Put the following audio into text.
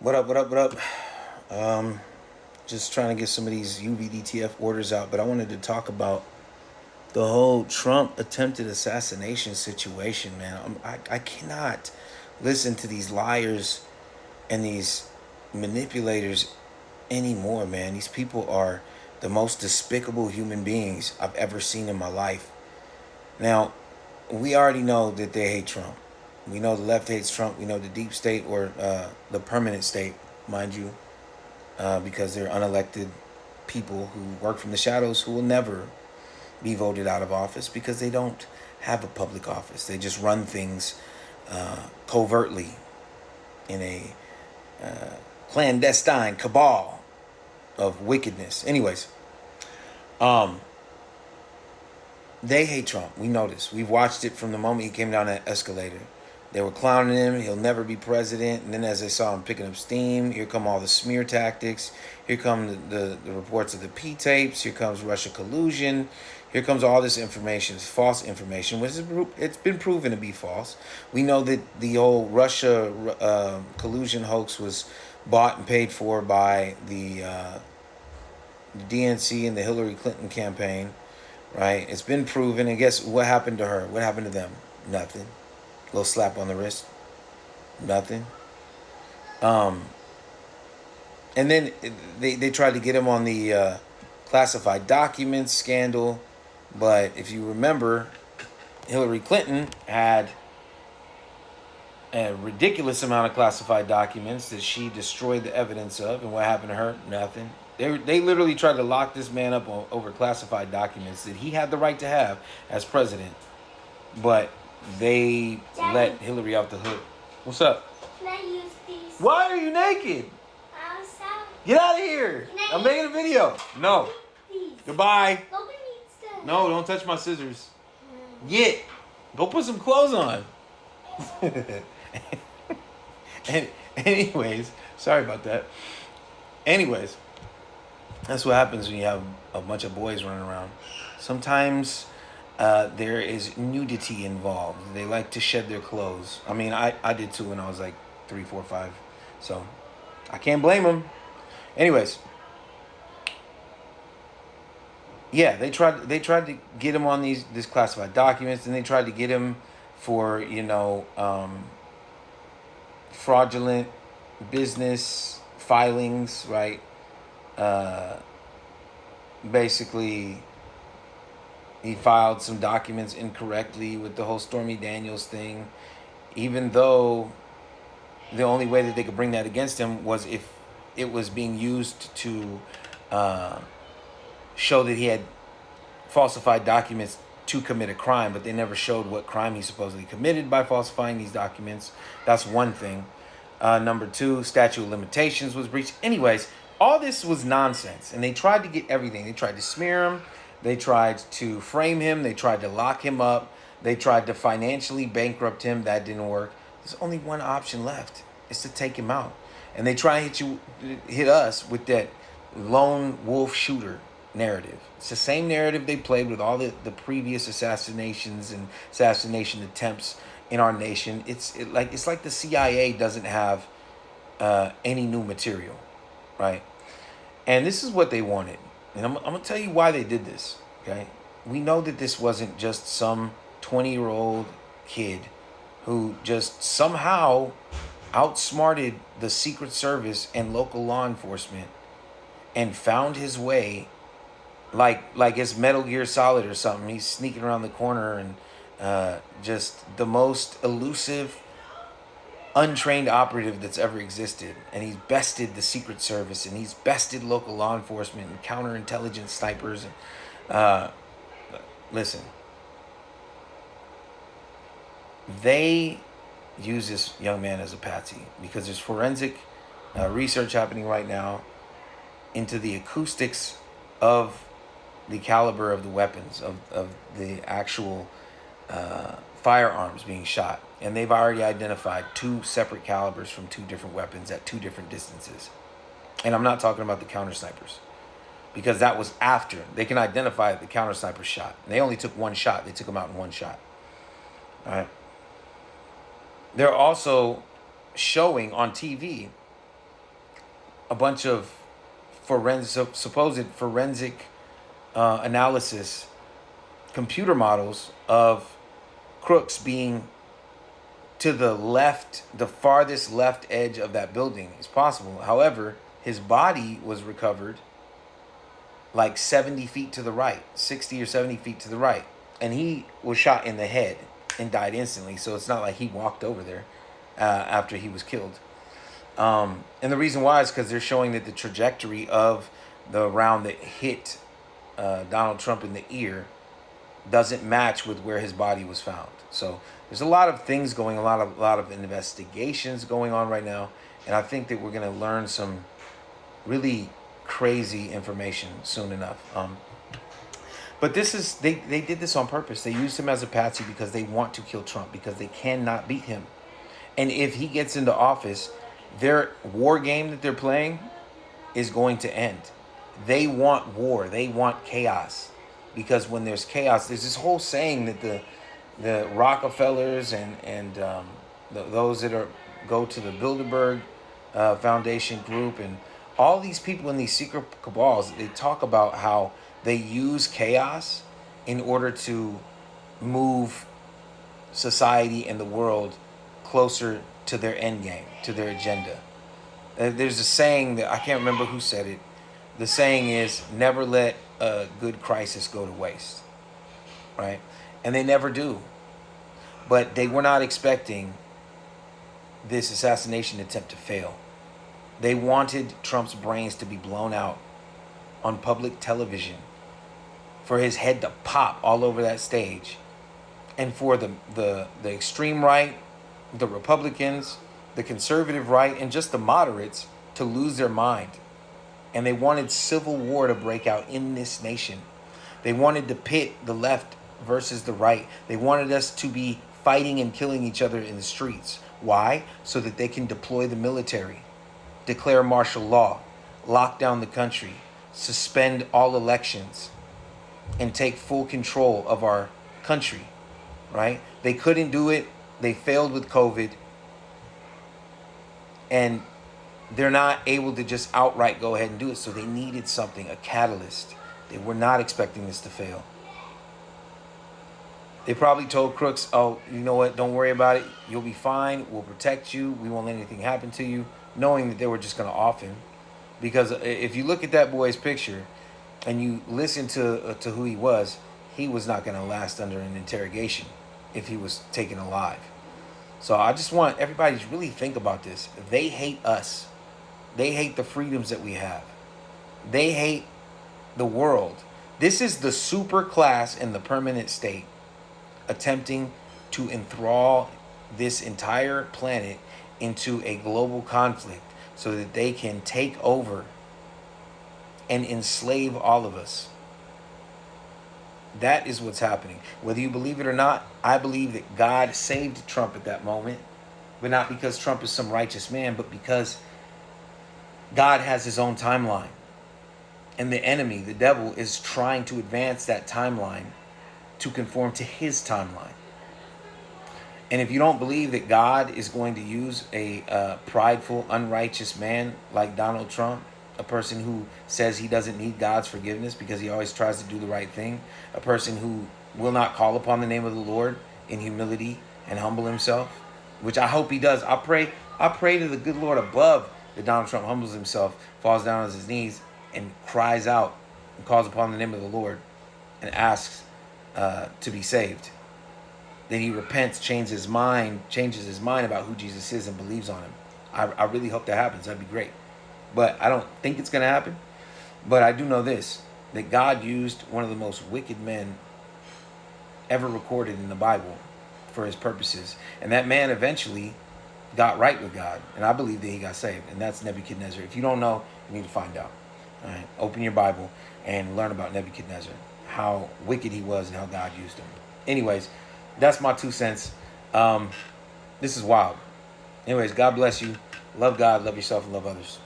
What up, what up, what up? Just trying to get some of these UVDTF orders out, but I wanted to talk about the whole Trump attempted assassination situation, man. I cannot listen to these liars and these manipulators anymore, man. These people are the most despicable human beings I've ever seen in my life. Now, we already know that they hate Trump. We know the left hates Trump. We know the deep state or the permanent state, mind you, because they're unelected people who work from the shadows who will never be voted out of office because they don't have a public office. They just run things covertly in a clandestine cabal of wickedness. Anyways, they hate Trump. We know this. We've watched it from the moment he came down that escalator. They were clowning him. He'll never be president. And then as they saw him picking up steam, here come all the smear tactics. Here come the reports of the P tapes. Here comes Russia collusion. Here comes all this information. It's false information, which it's been proven to be false. We know that the old Russia collusion hoax was bought and paid for by the DNC and the Hillary Clinton campaign, right? It's been proven. And guess what happened to her? What happened to them? Nothing. Little slap on the wrist. Nothing. And then they tried to get him on the classified documents scandal. But if you remember, Hillary Clinton had a ridiculous amount of classified documents that she destroyed the evidence of. And what happened to her? Nothing. They literally tried to lock this man up over classified documents that he had the right to have as president. But they Daddy, let Hillary off the hook. What's up? can I use these? Why are you naked? Outside? Get out of here. I'm making a video. No. These. Goodbye. Nobody needs them. No, don't touch my scissors. Get. Go put some clothes on. And anyways, sorry about that. Anyways, that's what happens when you have a bunch of boys running around. Sometimes there is nudity involved. They like to shed their clothes. I mean, I did too when I was like 3, 4, 5. So I can't blame them. Anyways, yeah, they tried to get him on these classified documents, and they tried to get him for fraudulent business filings, right? Basically, he filed some documents incorrectly with the whole Stormy Daniels thing, even though the only way that they could bring that against him was if it was being used to show that he had falsified documents to commit a crime, but they never showed what crime he supposedly committed by falsifying these documents. That's one thing. Number two, statute of limitations was breached. Anyways, all this was nonsense, and they tried to get everything. They tried to smear him. They tried to frame him. They tried to lock him up. They tried to financially bankrupt him. That didn't work. There's only one option left. It's to take him out. And they try to hit us with that lone wolf shooter narrative. It's the same narrative they played with all the previous assassinations and assassination attempts in our nation. It's like the CIA doesn't have any new material, right? And this is what they wanted. And I'm going to tell you why they did this, okay? We know that this wasn't just some 20-year-old kid who just somehow outsmarted the Secret Service and local law enforcement and found his way like it's Metal Gear Solid or something. He's sneaking around the corner and just the most elusive, untrained operative that's ever existed. And he's bested the Secret Service, and he's bested local law enforcement and counterintelligence snipers. And listen, they use this young man as a patsy because there's forensic research happening right now into the acoustics of the caliber of the weapons, of the actual firearms being shot. And they've already identified 2 separate calibers from 2 different weapons at 2 different distances. And I'm not talking about the counter snipers, because that was after. They can identify the counter sniper shot. And they only took 1 shot. They took them out in 1 shot. All right. They're also showing on TV a bunch of supposed forensic analysis computer models of Crooks being to the left, the farthest left edge of that building is possible. However, his body was recovered like 70 feet to the right, 60 or 70 feet to the right. And he was shot in the head and died instantly. So it's not like he walked over there after he was killed. And the reason why is because they're showing that the trajectory of the round that hit Donald Trump in the ear doesn't match with where his body was found. So there's a lot of things going, a lot of investigations going on right now, and I think that we're going to learn some really crazy information soon enough. But this is they did this on purpose. They used him as a patsy because they want to kill Trump, because they cannot beat him. And if he gets into office, their war game that they're playing is going to end. They want war. They want chaos. Because when there's chaos, there's this whole saying that the Rockefellers and those that go to the Bilderberg Foundation group and all these people in these secret cabals, they talk about how they use chaos in order to move society and the world closer to their end game, to their agenda. There's a saying that I can't remember who said it. The saying is, never let a good crisis go to waste, right? And they never do. But they were not expecting this assassination attempt to fail. They wanted Trump's brains to be blown out on public television, for his head to pop all over that stage, and for the extreme right, the Republicans, the conservative right, and just the moderates to lose their mind. And they wanted civil war to break out in this nation. They wanted to pit the left versus the right. They wanted us to be fighting and killing each other in the streets. Why? So that they can deploy the military, declare martial law, lock down the country, suspend all elections, and take full control of our country, right? They couldn't do it. They failed with COVID. And they're not able to just outright go ahead and do it. So they needed something, a catalyst. They were not expecting this to fail. They probably told Crooks, oh, you know what? Don't worry about it. You'll be fine. We'll protect you. We won't let anything happen to you. Knowing that they were just going to off him. Because if you look at that boy's picture and you listen to who he was not going to last under an interrogation if he was taken alive. So I just want everybody to really think about this. They hate us. They hate the freedoms that we have. They hate the world. This is the super class in the permanent state attempting to enthrall this entire planet into a global conflict so that they can take over and enslave all of us. That is what's happening. Whether you believe it or not, I believe that God saved Trump at that moment, but not because Trump is some righteous man, but because God has his own timeline. And the enemy, the devil, is trying to advance that timeline to conform to his timeline. And if you don't believe that God is going to use a prideful, unrighteous man like Donald Trump, a person who says he doesn't need God's forgiveness because he always tries to do the right thing, a person who will not call upon the name of the Lord in humility and humble himself, which I hope he does. I pray to the good Lord above that Donald Trump humbles himself, falls down on his knees, and cries out and calls upon the name of the Lord and asks to be saved. Then he repents, changes his mind about who Jesus is and believes on him. I really hope that happens. That'd be great. But I don't think it's going to happen. But I do know this, that God used one of the most wicked men ever recorded in the Bible for his purposes. And that man eventually got right with God. And I believe that he got saved. And that's Nebuchadnezzar. If you don't know, you need to find out. All right? Open your Bible and learn about Nebuchadnezzar, how wicked he was and how God used him. Anyways, that's my 2 cents. This is wild. Anyways, God bless you. Love God, love yourself, and love others.